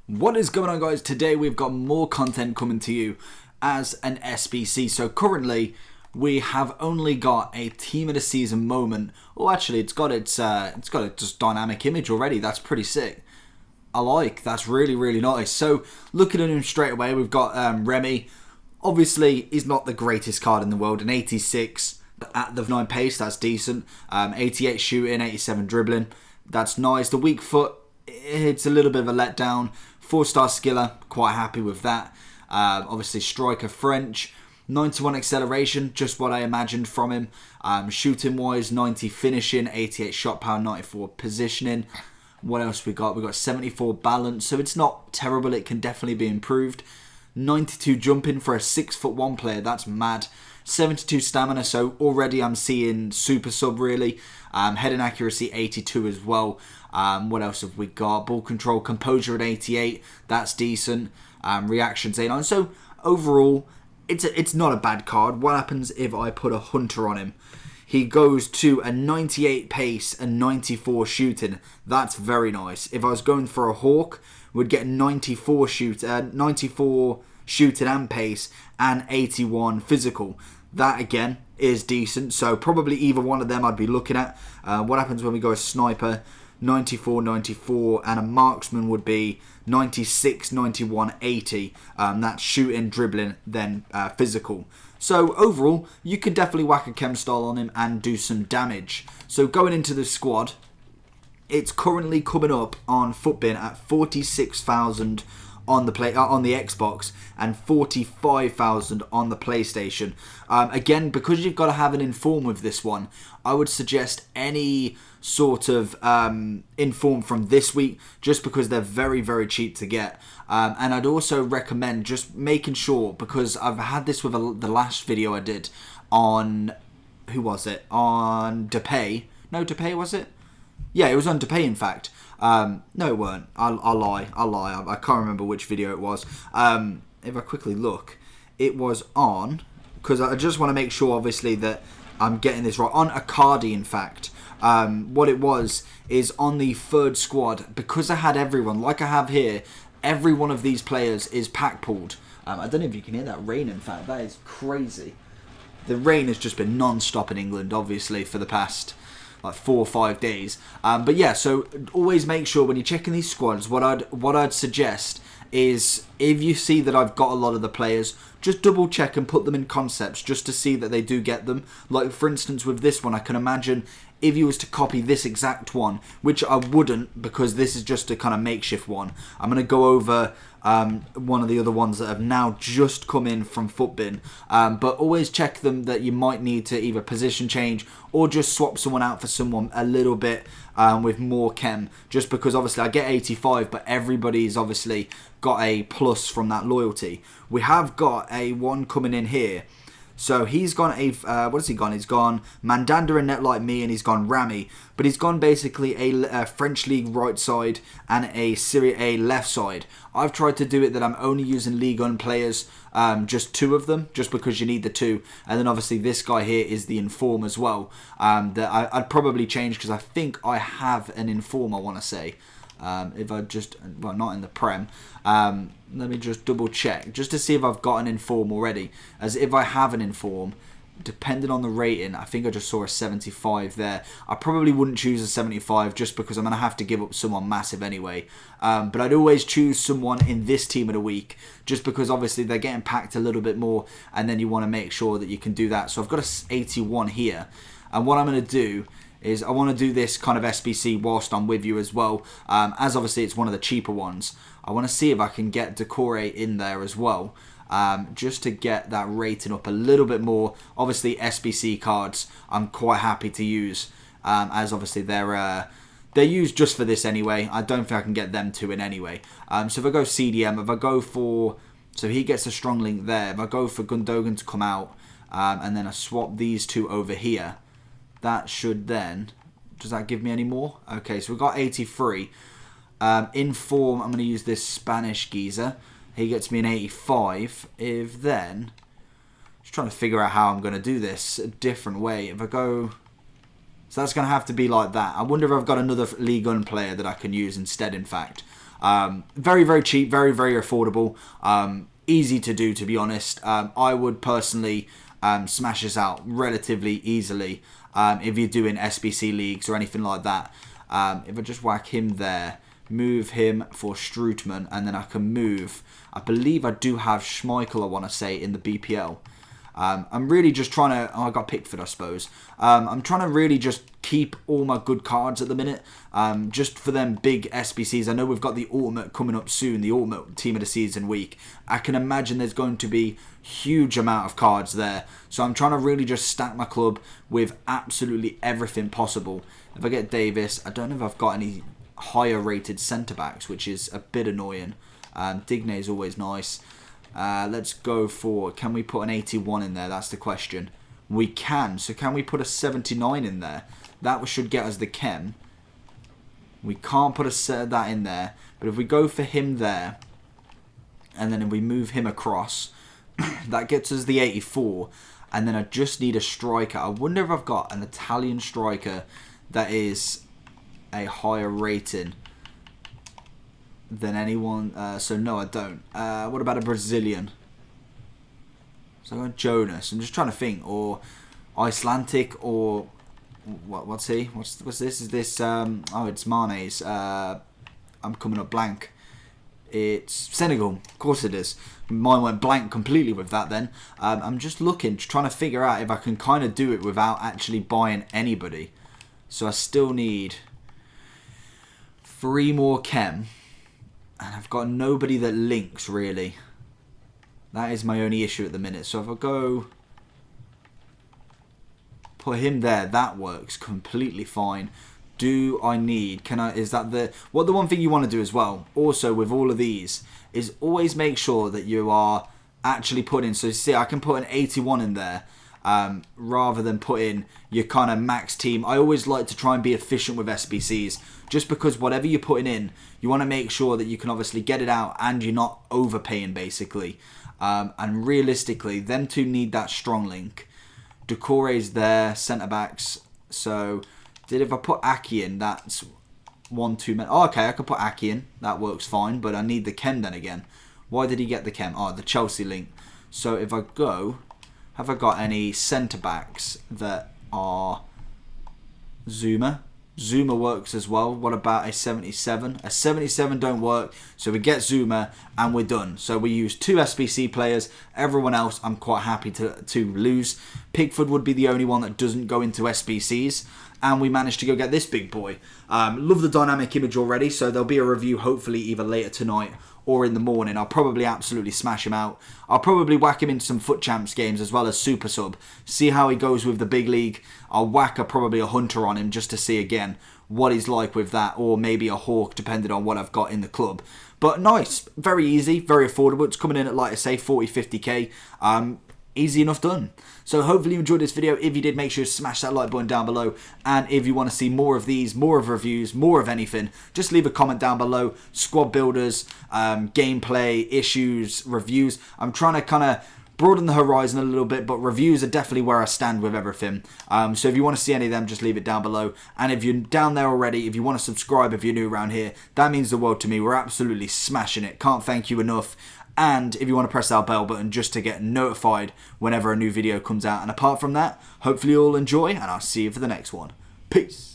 What is going on, guys? Today we've got more content coming to you as an SBC. So currently we have only got a team of the season moment. Oh, actually it's got its just dynamic image already. That's pretty sick. That's really nice. So looking at him straight away, we've got Remy. Obviously he's not the greatest card in the world. An 86 at the 9 pace, that's decent. 88 shooting, 87 dribbling, that's nice. The weak foot, it's a little bit of a letdown. 4-star skiller, quite happy with that. Obviously striker French, 91 acceleration, just what I imagined from him. Shooting wise, 90 finishing, 88 shot power, 94 positioning. What else we got? We got 74 balance, so it's not terrible. It can definitely be improved. 92 jumping for a 6'1" player, that's mad. 72 stamina, so already I'm seeing super sub really. Heading accuracy 82 as well. What else have we got? Ball control, composure at 88, that's decent. Reactions 89. So overall, it's not a bad card. What happens if I put a hunter on him? He goes to a 98 pace and 94 shooting. That's very nice. If I was going for a hawk, we'd get 94 shooting and pace and 81 physical. That again is decent. So probably either one of them I'd be looking at. What happens when we go a sniper? 94, 94, and a marksman would be 96, 91, 80. That's shooting, dribbling, then physical. So overall, you can definitely whack a chem style on him and do some damage. So going into the squad, it's currently coming up on Footbin at 46,000 on the Xbox and 45,000 on the PlayStation. Again, because you've got to have an inform with this one, I would suggest any sort of inform from this week, just because they're very cheap to get. And I'd also recommend just making sure, because I've had this with the last video I did on, who was it? On Depay. No, Depay was it? Yeah, it was on Depay in fact. No, it weren't. I'll lie. I can't remember which video it was. If I quickly look, it was on, because I just want to make sure, obviously, that I'm getting this right. On Icardi, in fact. What it was is on the third squad, because I had everyone, like I have here, every one of these players is pack pulled. I don't know if you can hear that rain, in fact. That is crazy. The rain has just been non-stop in England, obviously, for the past like 4 or 5 days. But yeah, so always make sure when you're checking these squads, what I'd suggest is, if you see that I've got a lot of the players, just double check and put them in concepts just to see that they do get them. Like for instance with this one, I can imagine if you was to copy this exact one, which I wouldn't because this is just a kind of makeshift one. I'm going to go over one of the other ones that have now just come in from Footbin. But always check them that you might need to either position change or just swap someone out for someone a little bit with more chem. Just because obviously I get 85, but everybody's obviously got a plus from that loyalty. We have got a one coming in here. So he's gone what has he gone? He's gone Mandanda and Net Like Me, and he's gone Ramy. But he's gone basically a French League right side and a Serie A left side. I've tried to do it that I'm only using Ligue 1 players, just 2 of them, just because you need the 2. And then obviously this guy here is the Inform as well. That I'd probably change because I think I have an Inform, I want to say. If I just, well, not in the Prem. Let me just double check just to see if I've got an Inform already. As if I have an Inform, depending on the rating, I think I just saw a 75 there. I probably wouldn't choose a 75 just because I'm going to have to give up someone massive anyway. But I'd always choose someone in this team of the week just because obviously they're getting packed a little bit more, and then you want to make sure that you can do that. So I've got a 81 here, and what I'm going to do is I want to do this kind of SBC whilst I'm with you as well, as obviously it's one of the cheaper ones. I want to see if I can get Decore in there as well, just to get that rating up a little bit more. Obviously SBC cards I'm quite happy to use, as obviously they're used just for this anyway. I don't think I can get them two in anyway. So if I go CDM, if I go for, so he gets a strong link there, if I go for Gundogan to come out, and then I swap these two over here, that should then, does that give me any more? Okay, so we've got 83. In form, I'm going to use this Spanish geezer. He gets me an 85. If then, just trying to figure out how I'm going to do this a different way. If I go, so that's going to have to be like that. I wonder if I've got another Ligue 1 player that I can use instead, in fact. Very, very cheap, very, very affordable. Easy to do, to be honest. I would personally smash this out relatively easily if you're doing SBC leagues or anything like that. If I just whack him there, move him for Strootman, and then I can move. I believe I do have Schmeichel, I want to say, in the BPL. I'm really just trying to... Oh, I got Pickford, I suppose. I'm trying to really just keep all my good cards at the minute. Just for them big SBCs. I know we've got the Ultimate coming up soon. The Ultimate Team of the Season week. I can imagine there's going to be huge amount of cards there. So I'm trying to really just stack my club with absolutely everything possible. If I get Davis, I don't know if I've got any higher rated centre-backs, which is a bit annoying. Digne is always nice. Let's go for... Can we put an 81 in there? That's the question. We can. So can we put a 79 in there? That should get us the Chem. We can't put that in there. But if we go for him there, and then if we move him across, that gets us the 84. And then I just need a striker. I wonder if I've got an Italian striker that is a higher rating than anyone. So no, I don't. What about a Brazilian? So I got Jonas. I'm just trying to think. Or Icelandic, or what's he? What's this? Is this oh, it's Mane's. I'm coming up blank. It's Senegal. Of course it is. Mine went blank completely with that then. I'm just looking, just trying to figure out if I can kind of do it without actually buying anybody. So I still need 3 more Chem. And I've got nobody that links, really. That is my only issue at the minute. So if I go... Put him there, that works completely fine. Do I need... Can I... Is that the... What the one thing you want to do as well, also with all of these, is always make sure that you are actually putting... So you see, I can put an 81 in there. Rather than put in your kind of max team. I always like to try and be efficient with SBCs, just because whatever you're putting in, you want to make sure that you can obviously get it out and you're not overpaying, basically. And realistically, them two need that strong link. Doucouré's there, centre-backs. So, if I put Aki in, that's 1 too many. Oh, okay, I could put Aki in. That works fine, but I need the Chem then again. Why did he get the Chem? Oh, the Chelsea link. So, if I go... Have I got any centre-backs that are Zuma? Zuma works as well. What about a 77? A 77 don't work. So we get Zuma and we're done. So we use 2 SBC players. Everyone else I'm quite happy to lose. Pickford would be the only one that doesn't go into SBCs. And we managed to go get this big boy. Love the dynamic image already. So there'll be a review hopefully either later tonight or in the morning. I'll probably absolutely smash him out. I'll probably whack him into some Foot Champs games as well as Super Sub. See how he goes with the big league. I'll whack probably a Hunter on him just to see again what he's like with that. Or maybe a Hawk, depending on what I've got in the club. But nice. Very easy. Very affordable. It's coming in at, like I say, 40, 50k. Easy enough done. So hopefully you enjoyed this video. If you did, make sure to smash that like button down below. And if you want to see more of these, more of reviews, more of anything, just leave a comment down below. Squad builders, gameplay, issues, reviews. I'm trying to kind of broaden the horizon a little bit, but reviews are definitely where I stand with everything. So if you want to see any of them, just leave it down below. And if you're down there already, if you want to subscribe if you're new around here, that means the world to me. We're absolutely smashing it. Can't thank you enough. And if you want to press that bell button just to get notified whenever a new video comes out. And apart from that, hopefully you all enjoy, and I'll see you for the next one. Peace.